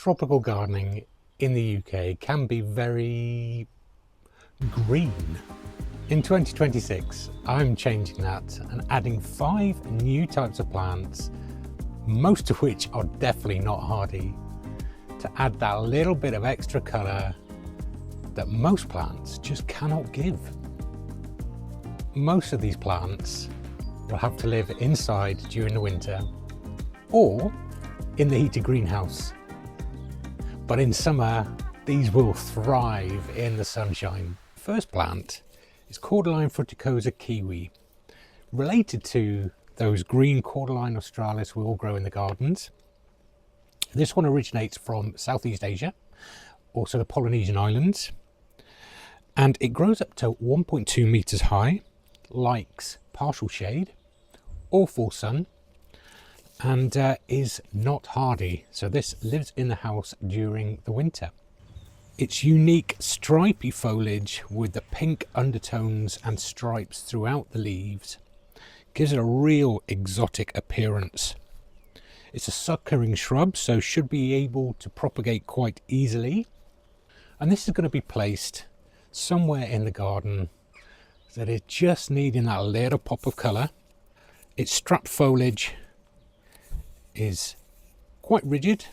tropical gardening in the UK can be very green. In 2026, I'm changing that and adding 5 new types of plants, most of which are definitely not hardy, to add that little bit of extra colour that most plants just cannot give. Most of these plants will have to live inside during the winter or in the heated greenhouse. But in summer, these will thrive in the sunshine. First plant is Cordyline fruticosa Kiwi, related to those green Cordyline australis we all grow in the gardens. This one originates from Southeast Asia, also the Polynesian islands, and it grows up to 1.2 meters high, likes partial shade or full sun, and is not hardy, so this lives in the house during the winter. Its unique stripy foliage with the pink undertones and stripes throughout the leaves gives it a real exotic appearance. It's a suckering shrub, so should be able to propagate quite easily, and this is going to be placed somewhere in the garden that is just needing that little pop of colour. Its strap foliage is quite rigid.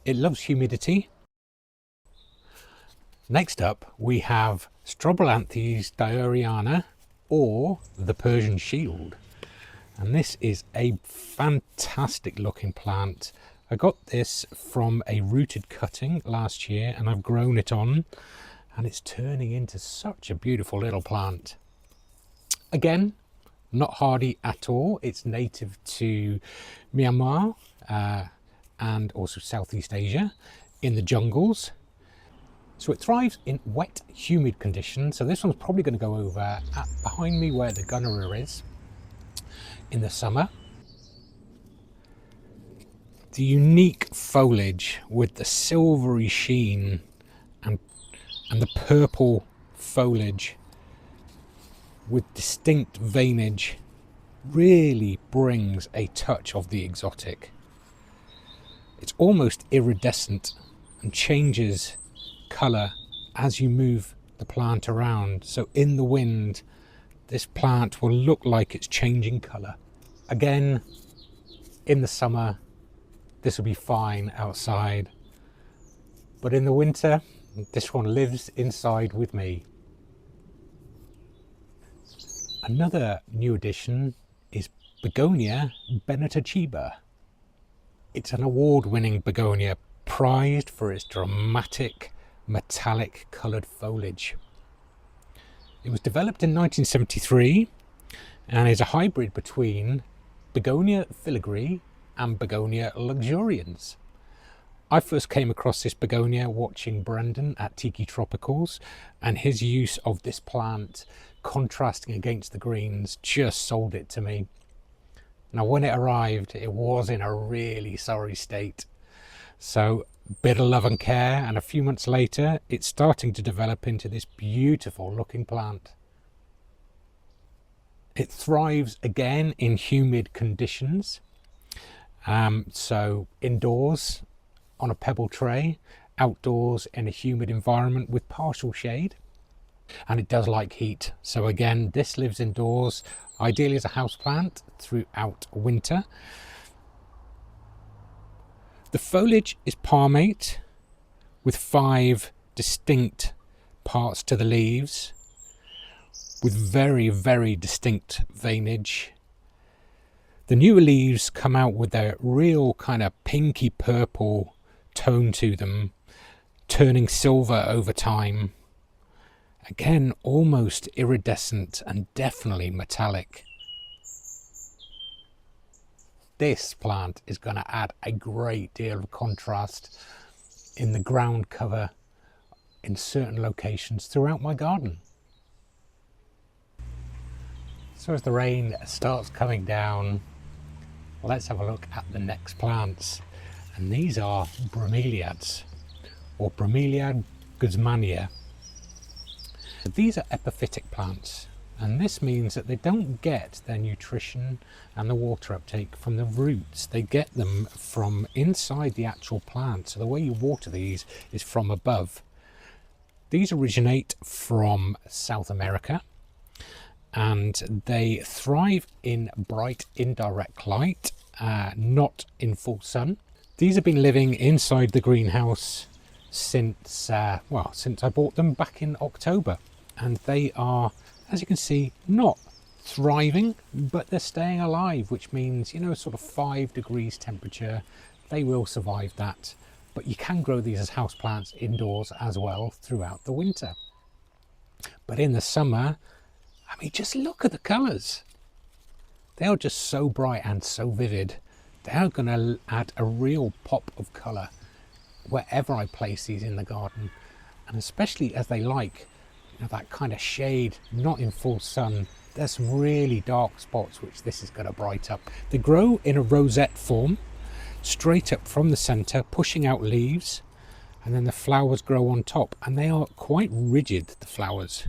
It loves humidity. Next up we have Strobilanthes dyeriana, or the Persian Shield, and this is a fantastic looking plant. I got this from a rooted cutting last year and I've grown it on, and it's turning into such a beautiful little plant. Again, not hardy at all. It's native to Myanmar and also Southeast Asia in the jungles. So it thrives in wet, humid conditions. So this one's probably going to go over behind me where the gunnery is in the summer. The unique foliage with the silvery sheen and the purple foliage with distinct veinage really brings a touch of the exotic. It's almost iridescent and changes colour as you move the plant around, so in the wind this plant will look like it's changing colour. Again, in the summer this will be fine outside, but in the winter this one lives inside with me. Another new addition is Begonia Benitochiba. It's an award-winning begonia prized for its dramatic metallic coloured foliage. It was developed in 1973 and is a hybrid between Begonia filigree and Begonia luxurians. I first came across this begonia watching Brendan at Tiki Tropicals, and his use of this plant contrasting against the greens just sold it to me. Now when it arrived, it was in a really sorry state, so bit of love and care, and a few months later it's starting to develop into this beautiful looking plant. It thrives again in humid conditions, so indoors on a pebble tray, outdoors in a humid environment with partial shade, and it does like heat, so again this lives indoors, ideally as a house plant throughout winter. The foliage is palmate with 5 distinct parts to the leaves with very, very distinct veinage. The newer leaves come out with a real kind of pinky purple tone to them, turning silver over time. Again, almost iridescent and definitely metallic. This plant is going to add a great deal of contrast in the ground cover in certain locations throughout my garden. So as the rain starts coming down, let's have a look at the next plants. And these are bromeliads, or Bromeliad Guzmania. These are epiphytic plants, And this means that they don't get their nutrition and the water uptake from the roots. They get them from inside the actual plant. So the way you water these is from above. These originate from South America, and they thrive in bright indirect light, not in full sun. These have been living inside the greenhouse since I bought them back in October, and they are, as you can see, not thriving, but they're staying alive, which means, you know, sort of 5 degrees temperature, they will survive that. But you can grow these as houseplants indoors as well throughout the winter. But in the summer, I mean, just look at the colours. They are just so bright and so vivid. They are going to add a real pop of colour wherever I place these in the garden. And especially as they like, you know, that kind of shade, not in full sun. There's some really dark spots which this is going to bright up. They grow in a rosette form, straight up from the centre, pushing out leaves, and then the flowers grow on top, and they are quite rigid, the flowers.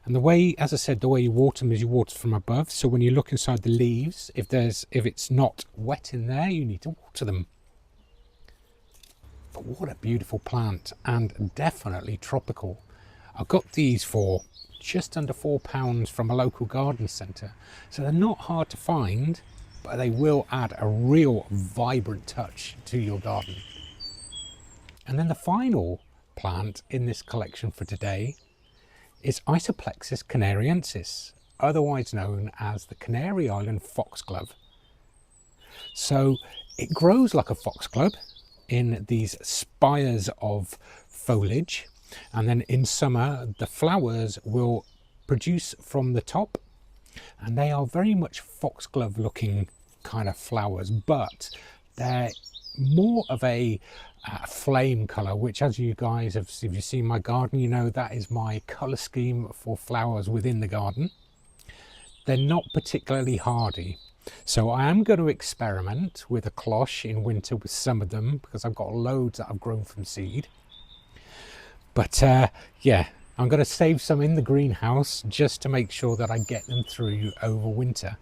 And the way, as I said, the way you water them is you water from above. So when you look inside the leaves, if it's not wet in there, you need to water them. But what a beautiful plant, and definitely tropical. I got these for just under £4 from a local garden centre. So they're not hard to find, but they will add a real vibrant touch to your garden. And then the final plant in this collection for today is Isoplexis canariensis, otherwise known as the Canary Island foxglove. So it grows like a foxglove in these spires of foliage, and then in summer the flowers will produce from the top, and they are very much foxglove looking kind of flowers, but they're more of a flame colour, which, as you guys have, if you've seen my garden, you know that is my colour scheme for flowers within the garden. They're not particularly hardy, so I am going to experiment with a cloche in winter with some of them, because I've got loads that I've grown from seed. But yeah, I'm going to save some in the greenhouse just to make sure that I get them through over winter.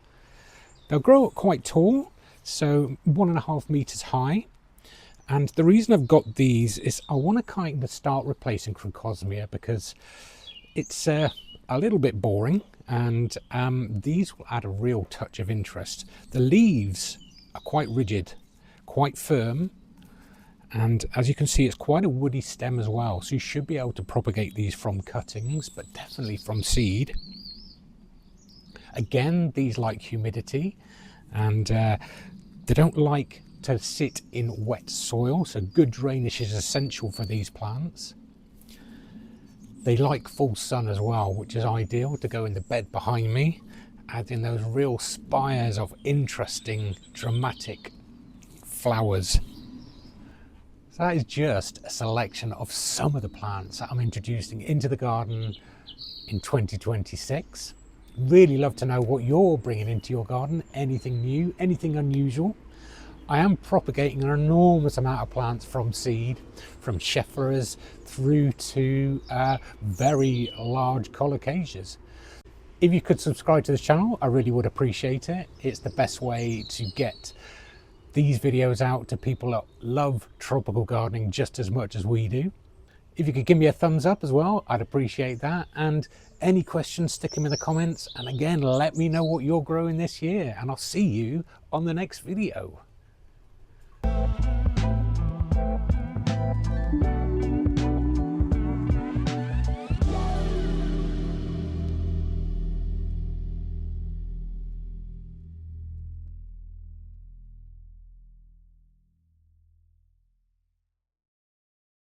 They'll grow up quite tall, so 1.5 meters high. And the reason I've got these is I want to kind of start replacing Crocosmia, because it's a little bit boring, and these will add a real touch of interest. The leaves are quite rigid, quite firm, and as you can see, it's quite a woody stem as well. So you should be able to propagate these from cuttings, but definitely from seed. Again, these like humidity, and they don't like to sit in wet soil, so good drainage is essential for these plants. They like full sun as well, which is ideal to go in the bed behind me, adding those real spires of interesting, dramatic flowers. So that is just a selection of some of the plants that I'm introducing into the garden in 2026. Really love to know what you're bringing into your garden, anything new, anything unusual. I am propagating an enormous amount of plants from seed, from Schefflers through to very large colocasias. If you could subscribe to this channel, I really would appreciate it. It's the best way to get these videos out to people that love tropical gardening just as much as we do. If you could give me a thumbs up as well, I'd appreciate that. And any questions, stick them in the comments. And again, let me know what you're growing this year, and I'll see you on the next video.